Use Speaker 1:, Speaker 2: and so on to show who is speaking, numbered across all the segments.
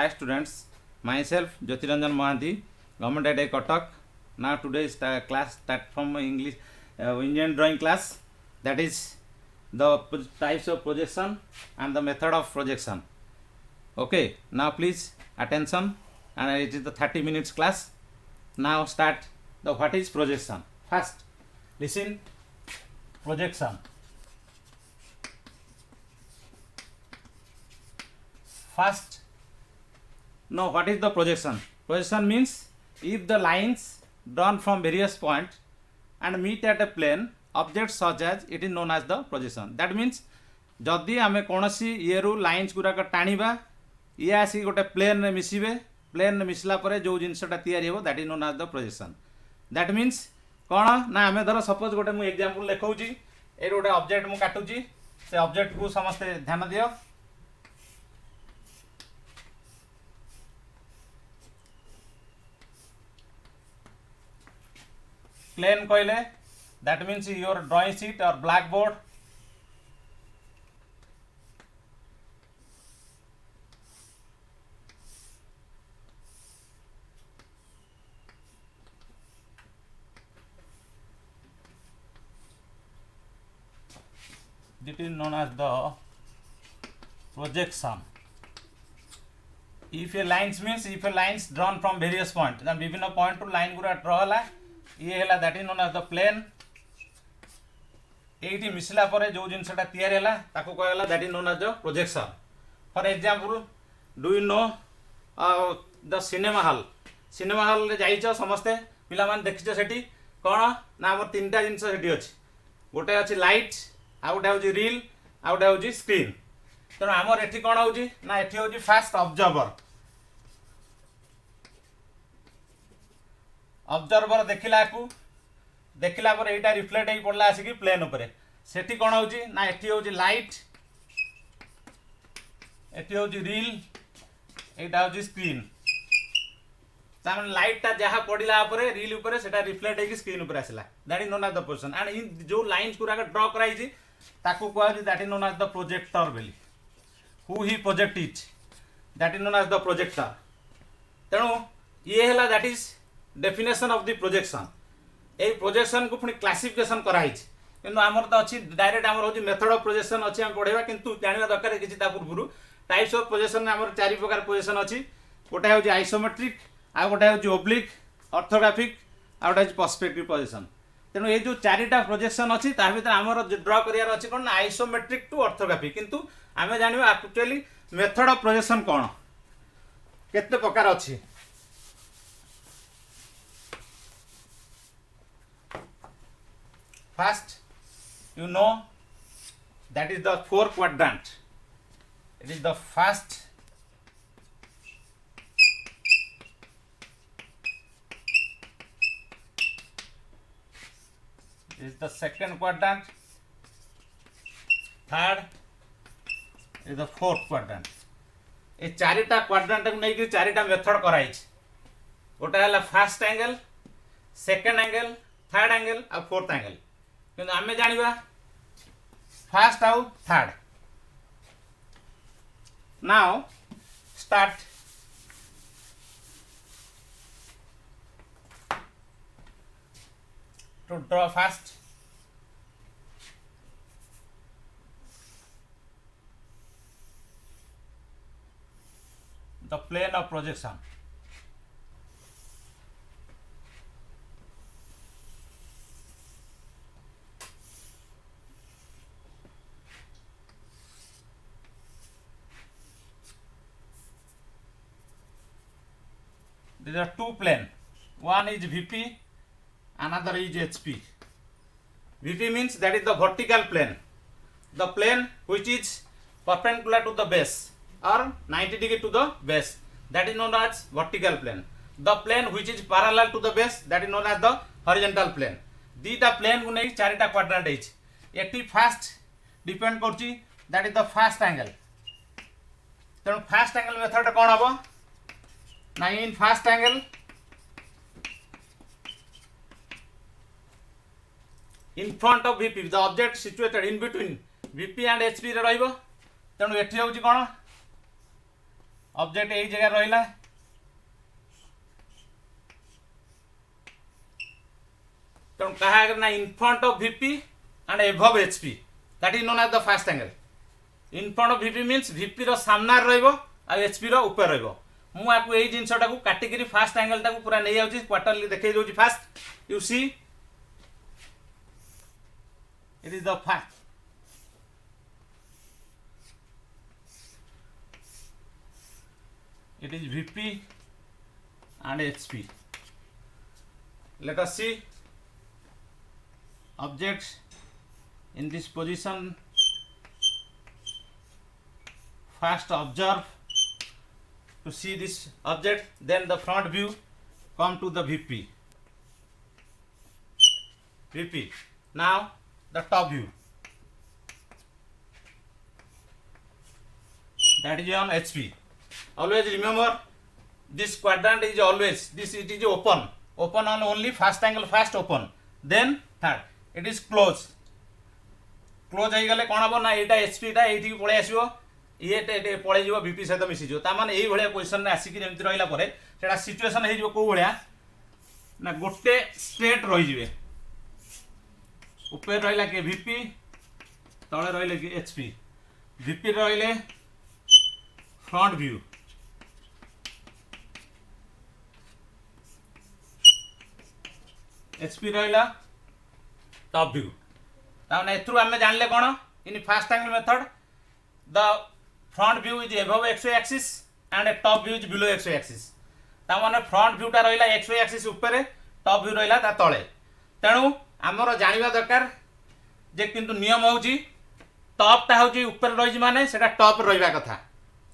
Speaker 1: Hi students, myself Jyotiranjan Mohanty, Government Idea Kotak. Now today's class start from English Indian drawing class, that is the types of projection and the method of projection. Okay, now please attention, and it is the 30 minutes class. Now start the what is projection. First, listen, projection. First, now what is the projection? Projection means if the lines drawn from various points and meet at a plane, objects such as, it is known as the projection. That means जदि आम कौन ये lines गुराक टाणिबा ये आसिक गोटे plane मिसिबे plane मिसला पर जो जिनसटा तैयारी हो that is known as the projection. That means कौन ना आम धर सपोज गोटे मुझे एग्जांपल लिखाऊँगी ये गोटे ऑब्जेक्ट मु काटुची से ऑब्जेक्ट को समस्ते ध्यान दियो. प्लेन कहले that means your drawing sheet और black board. It is known as the projection. If a lines means if a lines drawn from various points, then विभिन्न point to line गुरा draw हला ये हला that is known as the plane. एठी मिसला पर जो जिनसटा तैयारी हला ताको कहला that is known as the projection. For example, do you know the cinema hall? Cinema hall रे जाइछ समस्ते पिला मान देखिछ सेठी कोन ना हमर तीनटा जिंस सेठी अछि. गोटे अछि लाइट, आउ गोटे हूँ रिल, आउ गोटे हूँ स्क्रीन. तेणु आमर एठी कौन होउची ना एठी होउची फास्ट ऑब्जर्वर. ऑब्जर्वर देखिला पर एटा रिफ्लेक्ट होई पड़ला आसिकी प्लेन ऊपर. सेठी कौन होउची ना एठी होउची लाइट, एठी होउची रिल, एटा होउची स्क्रीन. तामन लाइट ता जहा पड़िला ऊपर रिल ऊपर सेटा रिफ्लेक्ट होई स्क्रीन ऊपर आसिला. That is known as the position. And in जो लाइन्स गुरा ड्रॉ कराइची ताकू कहूँ that is known as the projector बेली. Who he project it that is known as the projector. तेणु ये है that is definition of the projection. ये प्रोजेक्शन को पुणी क्लासिफिकेशन कराई किंतु आमर तो अच्छी डायरेक्ट आमर हूँ मेथड ऑफ प्रोजेक्शन अच्छी आम पढ़ेगा किंतु जानवा दरकार किसी पूर्व टाइप्स ऑफ प्रोजेक्शन आमर 4 प्रकार प्रोजेक्शन अच्छी. गोटे हूँ आइसोमेट्रिक, आ गोटे हूँ ओब्लिक, ऑर्थोग्राफिक, आ गोटे हूँ पर्सपेक्टिव प्रोजेक्शन. तेणु ये जो 4टा प्रोजेक्शन अच्छी तार भर आमर ड्र करार अच्छी कौन आइसोमेट्रिक टू ऑर्थोग्राफिक. किंतु आम जानवा एक्चुअली मेथड ऑफ प्रोजेक्शन कौन केते प्रकार अच्छी. First, you know that is the 4 quadrant. It is the first, it is the second quadrant, third is the fourth quadrant. ये 4टा क्वाड्रांट को नहीं कि 4टा मेथड कराई. गोटा है first angle, second angle, third angle और फोर्थ एंगल. किंतु आमे जानिबा फर्स्ट आउ third. Now start. To draw first the plane of projection. These are two planes. One is VP, another is HP. VP means that is the vertical plane, the plane which is perpendicular to the base or 90 degree to the base, that is known as vertical plane. The plane which is parallel to the base, that is known as the horizontal plane. दीटा plane को नहीं 4टा quadrant है. एटी first depend करची that is the first angle. तेणु first angle method कौन हम ना in first angle in front of VP, the object situated in between VP and HP रे रहिबो. तेणु एठी होउची कोन ऑब्जेक्ट यही जगह रहिला तो कहा ना in front of VP and above HP that is known as the first angle in front of VP means VP रो सामना रहइबो आ एचपी रो ऊपर रहइबो मु आपको एई जिंसटा को काटिकरी फास्ट एंगल टाको पूरा नै जाउची क्वार्टरली देखै दोची first you see it is the first it is VP and HP. Let us see objects in this position. First observe to see this object, then the front view come to the VP. VP. Now the top view. That is on HP. Always remember this quadrant is always it is open on only first angle first open then third it is close हो गले कौन हम ना यहाँ HP टा ये पलि आसो ये पलि वीपी सहित मिसीज ताने ये पोजिशन आसिक जमी रहा सिचुएसन हो कौ भाया ना गोटे स्ट्रेट रही ऊपर रहा कि वीपी तले रही कि एचपी वीपी रही फ्रंट व्यू एचपी रहा टॉप व्यू ताने एथरू आमे जानले कोन in first angle method the front view is above X axis and top view is below X axis ता माने फ्रंट व्यू टा रहिला एक्स एक्सिस ऊपर टॉप व्यू रहिला ता तळे तेणु हमर जानिबा दरकार जे किंतु नियम होउची टॉप टा होउची ऊपर रहिजी माने सेटा टॉप रहिबा कथा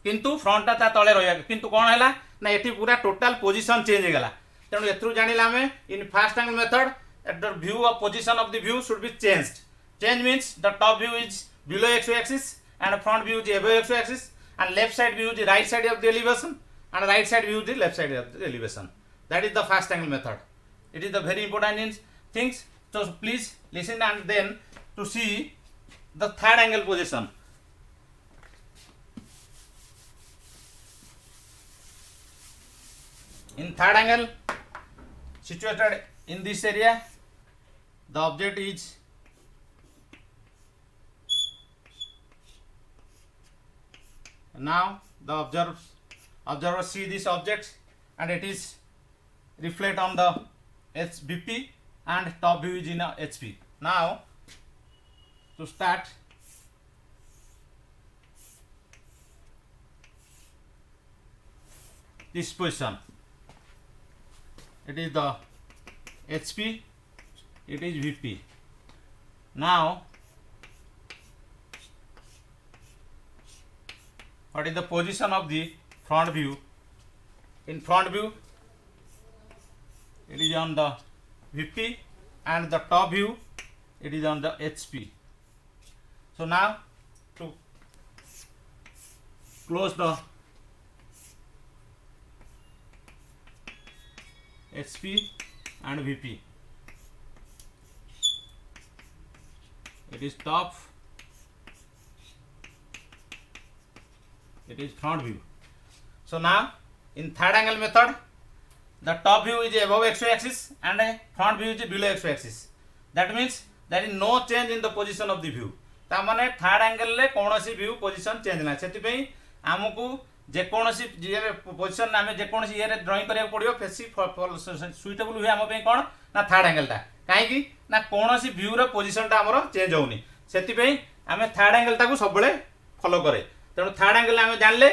Speaker 1: किंतु फ्रंट टा ता तळे रहिबा किंतु कोन हैला ना एठी पूरा टोटल पोजीशन चेंज हे गेला तेणु एथरू जानिला हमें in first angle method at the view of position of the view should be changed. Change means the top view is below x axis and front view is above x axis and left side view is the right side of the elevation and right side view is the left side of the elevation. That is the fast angle method. It is the very important things. So please listen and then to see the third angle position. In third angle situated in this area, the object is now the observer see this object and it is reflect on the HVP and top view is in a HP. Now to start this position, it is the HP, it is VP. Now what is the position of the front view? In front view it is on the VP and the top view it is on the HP. So now to close the HP and VP, it is top, it is front view. So now in third angle method the top view is above x axis and front view is below x axis. That means there is no change in the position of the view. ता माने third angle ले कोनोसी view position change ना सेति पई हमकु जे कोनोसी जे position आमे जे कोनोसी ये ड्राइंग करिया पड़ियो फेसी सुइटेबल हुए हम पे कोन ना थर्ड एंगल ता काहे कि ना कोनोसी व्यू रो पोजीशन ता हमरो चेंज होउनी सेति पई आमे थर्ड एंगल ता को सबले फॉलो करे तेणु थर्ड एंगल आमे जानले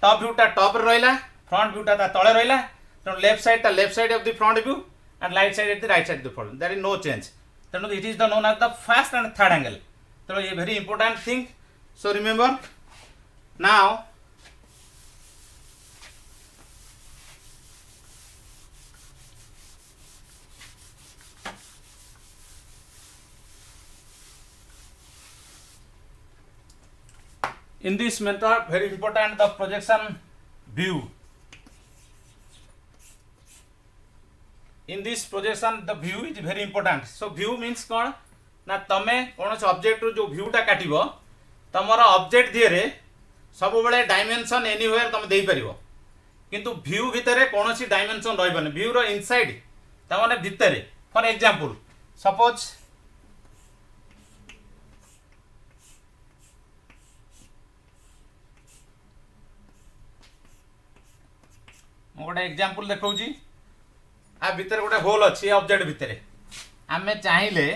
Speaker 1: टॉप व्यू ता टॉप रे रहिला फ्रंट व्यू ता तळे रहिला तेणु left side of the front view and right side at the right side of the front. There is no change. Then it is the known as the first and third angle. So a very important thing. So remember now in this method very important the projection view. In this projection the view is very important. So view means कौन ना तमे कौन से object जो view टा काटिबो तमरा object दिए रे सब बेले डायमेंशन एनीवेयर तुम दे पारिबो किंतु व्यू भितर कौन सी डायमेंशन रही व्यू रो इनसाइड तमाने भितर फॉर एग्जांपल सपोज मु गोटे एग्जांपल देखौची आ भितर गोटे होल अच्छी ऑब्जेक्ट भितर आमे चाहिए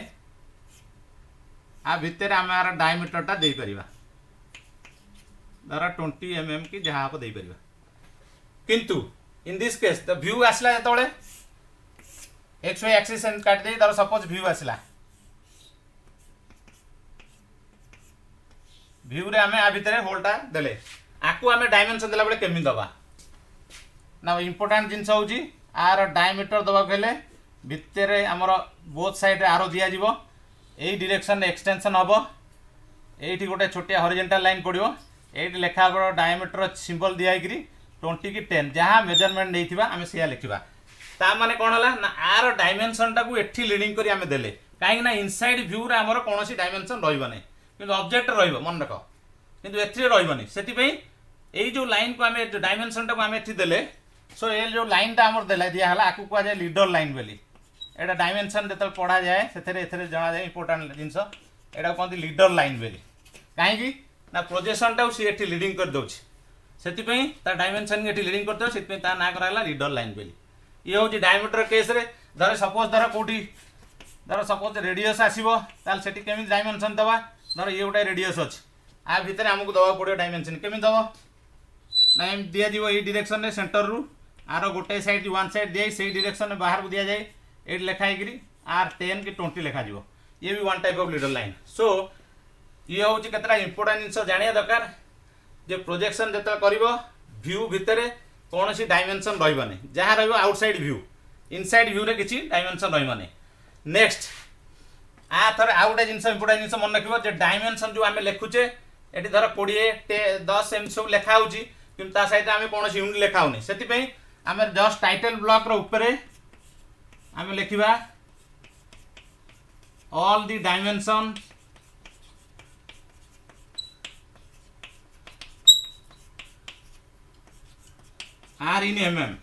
Speaker 1: आ भितर आम आर डायमीटरटा दे परिबा धर 20 mm की जहाँ आप दे परिबा किंतु in this case the view आसला जेतोले एक्स वाई एक्सिस काट दे धर सपोज व्यू आसला व्यू रे आमे आ भितर होलटा देले आकु आमे डायमेंशन देला बेले केमि दबा ना इंपोर्टेंट जिनस होची आर डायमीटर दबा कहले भितर आमर बोथ साइड आरो दिया जीवो एई डायरेक्शन एक्सटेंशन हबो एठी गोटे छोटिया हॉरिजॉन्टल लाइन पड़िबो एठी लेखा बड़ डायमीटर सिंबल दिया हैकरी 20 की 10 जहाँ मेजरमेंट नैथिबा आमे सिया लिखिबा ता माने कोन हला ना आर डायमेंशन टाकू एठी लीडिंग करी आमे देले काहे ना इनसाइड व्यू रे हमर कोनोसी डायमेंशन रहइबो नै किंतु ऑब्जेक्ट रहइबो मन रख किंतु एथि रहइबो नै सेति पई एई जो लाइन को आमे जो डायमेंशन टाकू आमे एथि देले सो ये जो लाइन टा हमर देला दिया हला आकू को जाय लीडर लाइन बेली एटा डायमेंशन जतल पढ़ा जाए सेथरे एथरे जना जाय इंपोर्टेंट जिंस एटा कोनती लीडर लाइन बेली काहे की ना प्रोजेक्शन टा सी एठी लीडिंग कर दोछि सेति पई ता डायमेंशन एठी लीडिंग करतो सेति पई ता ना कराला लीडर लाइन बेली ये होची डायमीटर केस रे धर सपोज धर कोठी धर सपोज रेडियस आसीबो ताल सेठी केमि डायमेंशन दबा धर ये गोटे रेडियस अछि आ भितर हमकु दबा पड़ियो डायमेंशन केमि दबो ना एम दिया जीवो ए डायरेक्शन रे सेंटर रु आर गोटे साइड वन साइड दिए से डायरेक्शन में बाहर को दिया जाए ये लिखा है आर 10 कि 20 लिखा जीवो ये भी one type of leader line so ये हूँ केतटा इंपोर्टेंट जिन जाना दरकार जे प्रोजेक्शन जो कर व्यू भितर कौन सी डायमेंशन रही जहाँ रउटसाइड व्यू इनसाइड व्यू रे किसी डायमेंशन रही नेक्स्ट आ थर आउ गोटे जिन इंपोर्टेंट जिन मन रखिए जे डायमेंशन जो आम लिखुचे ये धर 20 10 एम सब लिखा हो कि सहित आम कौन यूनिट लिखा होनी से आम जस्ट टाइटल ब्लॉक रे आम लिखा all the dimension are in mm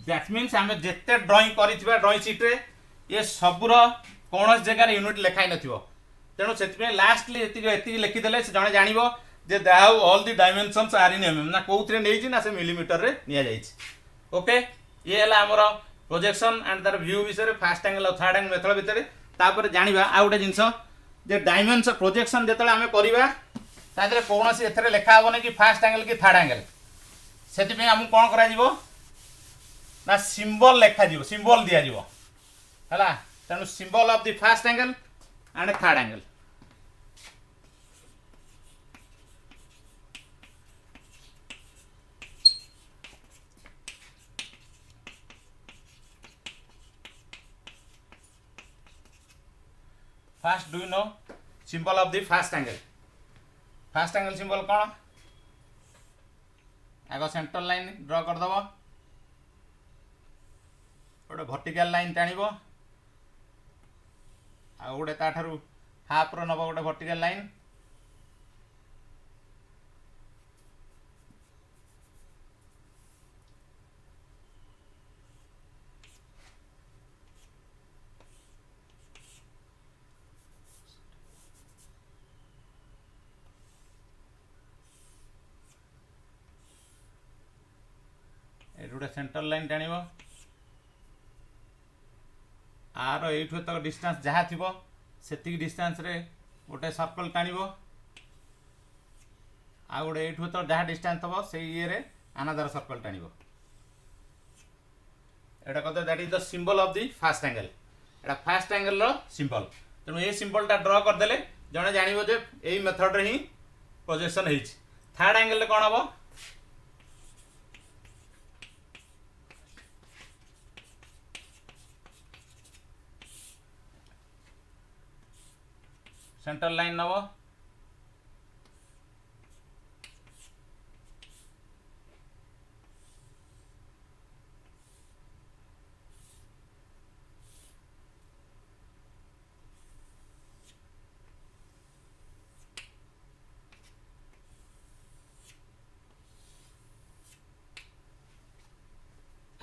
Speaker 1: that means आम जिते ड्रॉइंग कर ड्रॉइंग सीट रे ये सबूर कौन जगार यूनिट लिखाई नथिबो तेणु से लास्टली ये लिखिदेले जड़े जान जे they have all the dimensions are in mm ना कौन नहीं ना से मिलीमीटर रे निया जाइछि ओके ये है आमर प्रोजेक्शन एंड तार व्यू विषय फास्ट एंगल और थर्ड एंगल मेथड भितर तापर जानिबा आ गोटे जिनस जे डायमेंशन प्रोजेक्शन जेतले आमे करबा तादरे कौन सी एथरे लिखा होबो कि फास्ट एंगल कि थर्ड एंगल सेति पे हमु कोन करा जिवो ना सिंबल लिखा जिवो सिंबल दिया जिवो हला तेणु symbol of the first angle and third angle fast do you know symbol of the first angle symbol कौन आग सेंटर लाइन ड्र करदेव गोटे वर्टिकल लाइन टाणब आ गोटे ताठारू हाफ रो नब गोटे वर्टिकल लाइन गोटे सेंटर लाइन टाणब आर एठू तक डिस्टेंस जहाँ थी से डिस्टेंस रे गोटे सर्कल टाणब आ गोटे एठू तक जहाँ डिस्टेंस थब से ये अनादर सर्कल टाणब एटा कहते that is the symbol of the first angle Etah fast angle row symbol तेणु ये सिंबलटा ड्र करदेले जड़े जान जे यही मेथड रे ही प्रोजेक्शन है थर्ड एंगल कौन हम सेंटर लाइन नब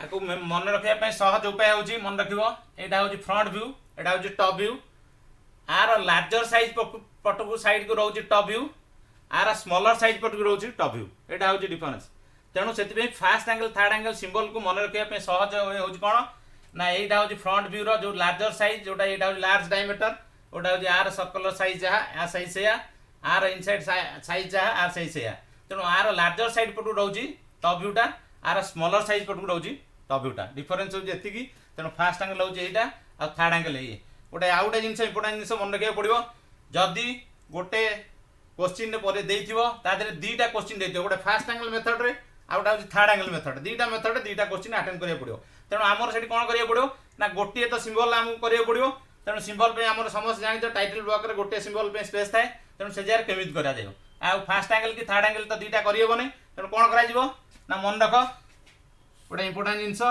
Speaker 1: आपको मन रखा सहज उपाय हूँ मन रख यहाँ हूँ फ्रंट व्यू यहाँ हूँ top view are larger size पटकू साइड को रोचे top view are smaller size पटकू रोचे टॉप व्यू यहाँ हूँ डिफरेंस तेणु से first angle third angle symbol को मन रखा सहज हो कौन ना यहाँ हूँ फ्रंट व्यू जो लार्जर साइज जोटा यहाँ हूँ लार्ज डायमीटर गोटा हूँ आर सर्कलर साइज जहाँ साइज से आर इनसाइड साइज जहाँ आर साइज से तेणु आर लार्जर साइड पटू रोचे टॉप व्यूटा आर स्मॉलर साइज पटू रोचे टॉप व्यूटा डिफरेंस हूँ जी तेणु फास्ट एंगल हूँ यहाँ आ थर्ड एंगल ये गोटे आउ गोटे जिन इंपोर्टां जिन मन रखा पड़ो जदि गोटे क्वेश्चन देर दीटा क्वेश्चन देते गोटे फास्ट एंगल मेथड रे आउटा हूँ थर्ड एंगल मेथड दीटा मेथड दीटा क्वेश्चन अटेंड करा पड़ो तेणु आमर से कौन करा पड़ो ना गोटे तो सिंबल आमको करा पड़ो तेणु सिंबल पे आम समस्त जान टाइटल ब्लॉक रे गोटे सिंबल पे स्पेस थाए तेणु से जगह केमी करा फास्ट एंगल कि थर्ड एंगल तो दीटा करहबनी तेणु कौन करा ना मन रख गोटे इंपोर्टां जिनस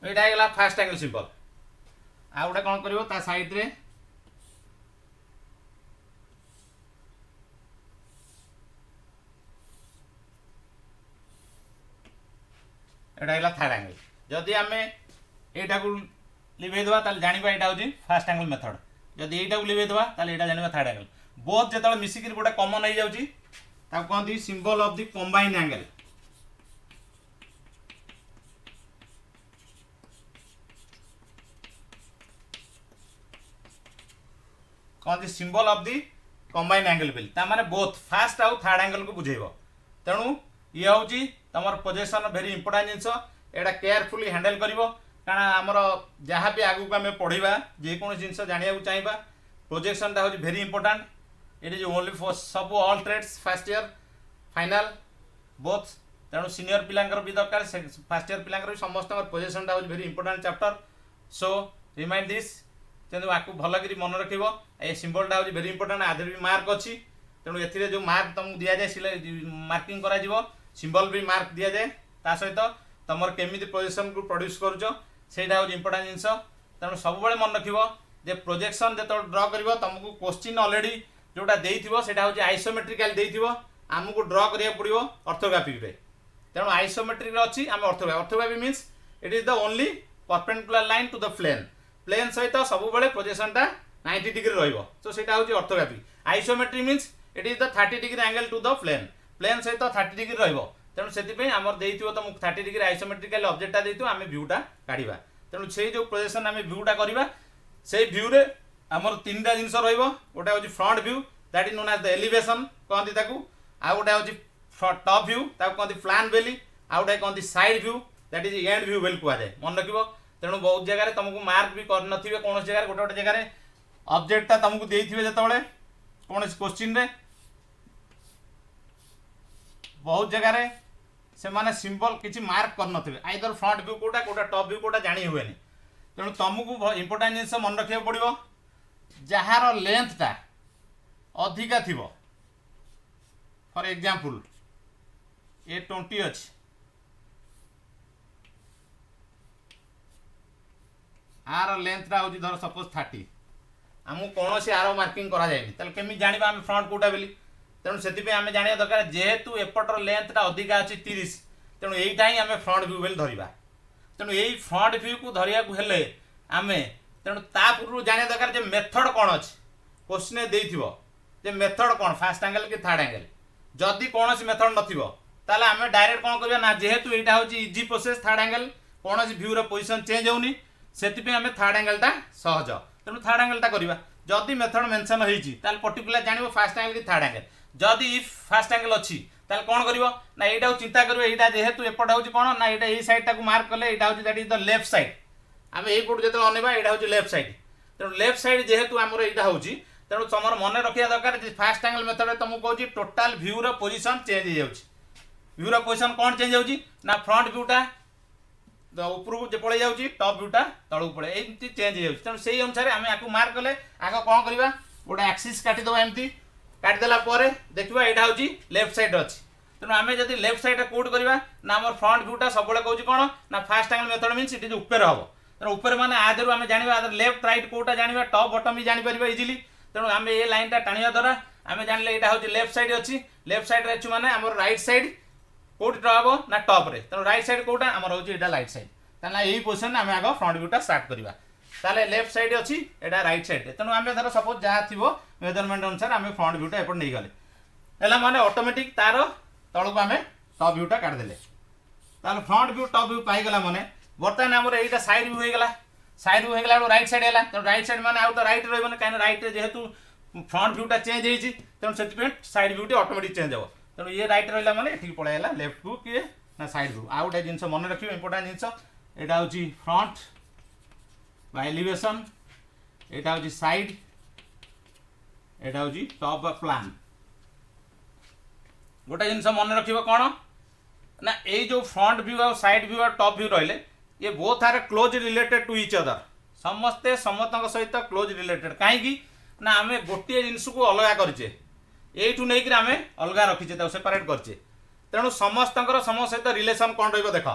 Speaker 1: यहाँ फास्ट एंगल सिंबल आ गोटे कौन कर साइड रे यहाँ थर्ड एंगल जदि आम यहाँ को लिभेदेवा जाना यहाँ हूँ फास्ट एंगल मेथड जदि यहाँ को लिभेदेवा यहाँ जाना थर्ड एंगल बोथ जो मिसिक गोटे कमन हो जाऊँगी कहते symbol of the combine angle कहते symbol of the combine angle बिल तार बोथ फास्ट आउ थर्ड एंगल को बुझेब तेणु ये हूँ तुम पोजिशन भेरी इंपोर्टां जिनस यहाँ केयरफुली हैंडल कर कारण आमर जहाँ भी आगू आम पढ़ा जेको जिनस जाना चाहिए प्रोजेक्शन हूँ very important it is only for सब all trades first year final both तेणु सीनियर पिलांकर भी दरकार फर्स्ट ईयर पिलांकर भी समस्त पोजिशन हूँ very important chapter so remind this तेणु आपको भलकर मन रख ये सिंबलटा हूँ भेरी इंपोर्टाट आधे भी मार्क अच्छी तेणु ए जो मार्क तुमको दि जाए मार्किंग करा सिंबल भी मार्क दि जाए ता सहित तुम केमी प्रोजेक्शन को प्रोड्यूस करा हूँ इंपोर्टाट जिनस तेणु सब मन रख जे प्रोजेक्शन जो ड्र कर तुमको क्वेश्चन ऑलरेडी जोटा देइथिबो सेटा हूँ आइसोमेट्रिकल देइथिबो आमको ड्र करिया पड़िबो ऑर्थोग्राफिक रे तेणु आइसोमेट्रिक अच्छी आम orthography means it is the only perpendicular line to the plane सहित सब प्रोजेक्शनटा 90 डिग्री रहिबो तो सेटा हूँ orthography isometric means it is the 30 degree angle to the plane सहित 30 डिग्री रहिबो तेणु से आमर देइथिबो तुमको 30 डिग्री आइसोमेट्रिकल ऑब्जेक्टटा देइथिबो आमे व्यूटा काढिबा तेणु से जो प्रोजेक्शन आमे व्यूटा करबा से व्यू रे आमर तीनटा जिनस रहिबो गोटा हूँ front view that is known as the elevation कहती ताकू आ गोटा हूँ टॉप व्यू ताकू कहती प्लान बेली आ गोटा कहती side view that is end view बेल कहुए मन रखिबो तेणु बहुत जगह तुमको मार्क भी कर नथिबे कौन जगह गोटे गोटे जगह ऑब्जेक्टटा तुमको देइथिबे जतबेले कौन क्वेश्चन रे बहुत जगह रे से माने सिंबल किसी मार्क कर नथिबे आइदर फ्रंट व्यू कोटा कोटा टॉप व्यू कोटा जानी हुएनी तेणु तुमको इंपोर्टां जिनस मन रखा पड़ो जार लेंथटा अधिका थी फॉर एग्जांपल ए 20 अच्छी आर लेंथटा हूँ धर सपोज 30 आमको कौन से आर मार्किंग करा जाए केमी जाना आम फ्रंट कोटा बोली तेणु से आम जाना दरकार जेहेतु एपटर लेंथटा अधिका अच्छी 30 तेणु यहीटा ही आम फ्रंट व्यू बोली धरवा तेणु यही फ्रंट व्यू को धरिया हेले आम तेणु ता पूर्व जाना दरकार जे मेथड कौन अच्छी क्वेश्चन देइथिबो जे मेथड कौन फास्ट एंगल कि थर्ड एंगल जदि कौन मेथड नथिबो ताले आम डायरेक्ट कौन करबा ना जेहेतु यहाँ हूँ इजी प्रोसेस थर्ड एंगल कौन व्यू रो पोजीशन चेंज होनी से आम थर्ड एंगलटा सहज तेणु थर्ड एंगलटा करवा जदि मेथड मेंशन होईची ताले पर्टिकुलर जानिबो फास्ट एंगल कि थर्ड एंगल जदि इफ फास्ट एंगल अच्छी ताले कौन करिवो ना एटा चिंता करिवो एटा जेहेतु एपट हूँ कौन ना एटा ए साइड टाको मार्क कले एटा हूँ that is the left side आम एई पटु जेते अनेबा एटा हूँ लेफ्ट साइड तेणु लेफ्ट साइड जेहेतु आमर एटा हूँ तेणु तुम मन रखा दरकार फास्ट एंगल मेथड तुमको कहूँ टोटाल व्यू रो पोजीशन चेंज हो जाउची व्यू रो पोजीशन कौन चेंज होउची ना फ्रंट व्यूटा उपरକୁ जे पड़े जाउची टॉप व्यूटा तळକୁ पड़े एमती चेंज हो जाउची तेणु सेही अनुसार आम आपको मार्क कले आग कौन करवा गोटे एक्सिस काटिदेवा एमती काटिदेला देखा यहाँ हूँ लेफ्ट साइड अच्छी तेणु आम जब लेफ्ट साइड कौट करवा ना आम फ्रंट भ्यूटा सब कौन कौन ना fast angle method mean it ऊपर हम तेणु ऊपर मैंने आधर आम जाना लेफ्ट राइट कौटा जाना टॉप बटम भी जापर इजिली तेणु आम ये लाइन टाणिया द्वारा आम जाने यहाँ हूँ लेफ्ट साइड अच्छी लेफ्ट साइड अच्छी मैंने आम रईट साइड कौट हम ना टॉप रे तेणु रईट साइड कौटा आम हूँ यहाँ रईट साइड ताना यही पोजिशन आम आग फ्रंट भ्यूटा स्टार्ट करवा ताले लेफ्ट साइड अच्छी एटा राइट साइड तेणु आम धर सपोज जहाँ थी मेजरमेंट अनुसार आम फ्रंट भ्यूटा एपट नहीं गले माने ऑटोमेटिक तार तलू आम टॉप भ्यूटा काटिदेले ताले फ्रंट भ्यू टॉप भ्यू पाईगला माने बर्तमान आम यहाँ साइड भ्यू होगा साइड भ्यू होगा राइट साइड है तेणु राइट साइड माने आउ तो राइट रही कहीं राइट जेहेतु फ्रंट भ्यूटा चेंज होती तेणु से साइड भ्यूटी ऑटोमेटिक चेंज हो तेणु ये राइट रहा माने ये पलैला लेफ्ट को किए ना साइड भ्यू आउ गोटे जिन मन रखिए इंपोर्टाट जिन यहाँ हूँ फ्रंट बाय एलिवेशन यहाँ हूँ साइड यहाँ हूँ टॉप प्लान गोटे जिन मन रखिए कौन ना ये जो फ्रंट व्यू और साइड व्यू और टॉप व्यू रहिले ये both are close related to each other समस्ते समस्त सहित क्लोज रिलेटेड कहीं ना आम गोटे जिनस को अलग करचे यू नहीं आम अलग रखीचे सेपरेट करचे तेणु समस्त सहित रिलेसन कौन रही देख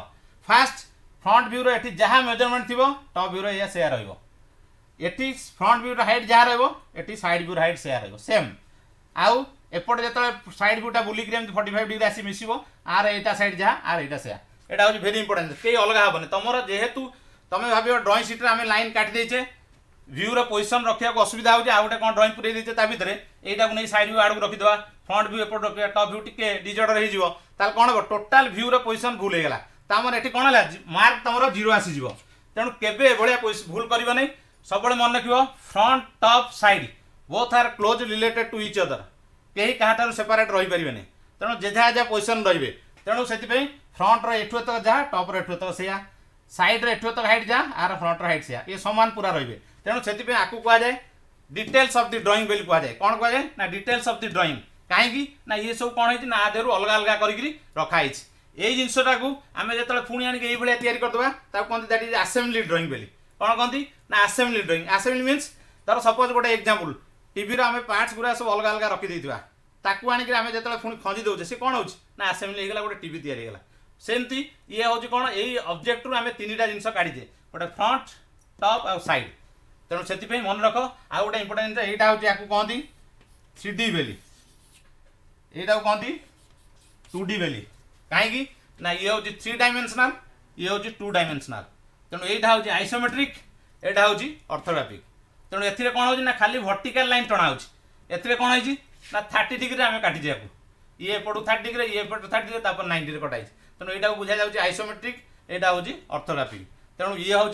Speaker 1: फास्ट फ्रंट व्यू ये जहाँ मेजरमेंट थी टॉप व्यू या सेया रही फ्रंट व्यू हाइट जहाँ रही साइड व्यू हाइट सेया रही सेम आउ एपटे जो साइड भ्यूटा बुलिक 45 डिग्री आसी मिस आर एटा साइड जहाँ आर एटा सेया यहाँ हूँ भेरी इंपोर्टेंट कई अलग हेनी तुम जेहेतु तुम भाव ड्रॉइंग शीट्रे आम लाइन काटिदेचे भ्यूर पोजिशन रखा असुविधा होगी आउ गोटे कौन ड्रॉइंग पूरे देचे भितर यहाँ नहीं साइड व्यू आड़ रखीद फ्रंट व्यू एपट रखा टॉप व्यू टी डिजर्डर हो कौन हम टोटाल भ्यूर पोजिशन भूल होगा तामर ये कौन है मार्क तुम जीरो आसीज तेणु केवे भाया भूल कर नहीं सब मन रख front top side both are close related to each other कहीं क्या सेपरेट रही पारे तेणु जेजा जहाँ पोजिशन रे तेणु से फ्रंट रेठु तक जहाँ टॉप रेठु तक से साइड रेठु तक हाइट जहाँ आर फ्रंट हाइट से ये सामान पूरा रे तेणु से आपको कहुए डिटेल्स ऑफ द ड्राइंग बोली कहुए कौन कहुए ना डिटेल्स ऑफ द ड्राइंग कहीं ना ये सब कौन है आधर अलग अलग कर रखाई यही जिनटा को आम जो पुणी आनिक ये करदे कहते दैट इज असेंबली ड्राइंग बोली कौन कहती ना असेंबली ड्राइंग असेंबली मीन्स तर सपोज गोटे एग्जांपल टीवी आम पार्ट्स गुरा सब अलग अलग रखी ताकू आनिक आम जो पुणी खंजी दौचे सी कौन हो ना असेंबली होगा गोटे टीवी या सेमती ये हूँ कौन यही ऑब्जेक्ट रु आम तीन टा जिन काढ़ीचे गोटे फ्रंट टॉप और साइड तेणु से मन रख आ गोटे इंपोर्टेंट यहाँ हूँ या कहती 3D बेली यहाँ कहती 2D बेली कहीं ना ये हूँ 3 डायमेंशनल ये हूँ 2 डायमेंशनल तेणु यहाँ हूँ आइसोमेट्रिक यहाँ हूँ ऑर्थोग्राफिक तेणु ए कौन हो खाली वर्टिकल लाइन टणा हो कौन है ना 30 डिग्री आम काटिजे ये एपटू 30 डिग्री ये एपटू 30 डिग्री 90 डिग्री कटाई तेणु यहाँ बुझा जाऊँगी आइसोमेट्रिक यहाँ हूँ ऑर्थोग्राफिक तेणु ये हूँ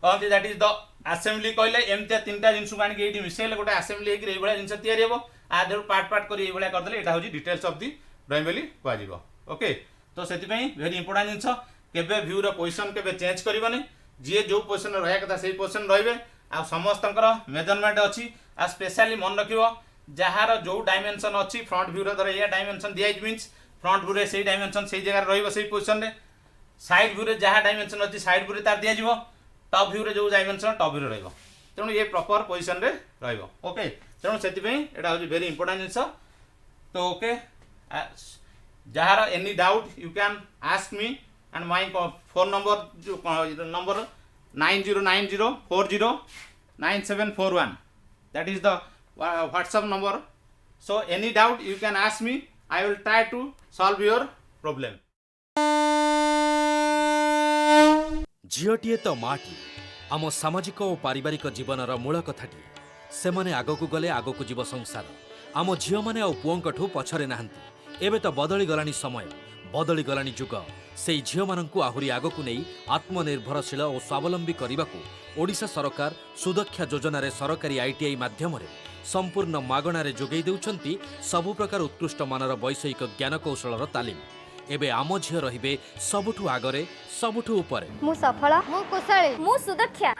Speaker 1: कहते दैट इज द असेंबली कहले एमती 3टा जिन को आनिक ये मिसेले गोटे असेंबली होकर जिन या आधर पार्ट पार्ट कर करदे यहाँ हूँ डिटेल्स ऑफ दी ड्राइंग बोली कह ओके तो से भेरी इंपोर्टाट जिन केवे भ्यूर पोजिशन के चेंज करने जी जो पोजिशन रहा कथा से पोजिशन रे आ समस्त मेजरमेंट अच्छी आ स्पेशली मन रख जार जो डायमेंशन अच्छी फ्रंट भ्यूर धर ये डायमेंशन दिखाई मीन्स फ्रंट भ्यूरे से डायमेंशन से जगह रही पोजिशन में साइड भ्यूरे जहाँ डायमेंशन अच्छी साइड भ्यूरे तार दिज्व टॉप भ्यूरे जो डायमेंशन टॉप भ्यूरे रही तेणु ये प्रॉपर पोजिशन रे ओके तेणु से यहाँ हूँ वेरी इंपोर्टेंट जिन तो okay jar any doubt you can ask me and my phone number जो number 9090409741 that is the WhatsApp number so any doubt you can ask me I will try to solve your problem
Speaker 2: झीटीए तो माटी आम सामाजिक और पारिवारिक जीवनर मूल कथाटी से माने आगकू गले आगकू जीव संसार आम झील मैंने आ पुओंकठू पछरे नाहांती एबे तो बदली गलानी समय बदली गलानी जुग से झील माननकू आहुरी आगकू नहीं आत्मनिर्भरशील और स्वावलंबी करने ओडिशा सरकार सुदक्षा योजन सरकारी ITI माध्यम संपूर्ण मागणार जोगई देउछंती सबु प्रकार उत्कृष्ट मानर वैषयिक ज्ञान कौशलर तालीम एबे आम झील रहिबे सबुठू आगरे सबुठू उपरे
Speaker 3: मु सफल मु कुशली मु सुदक्षा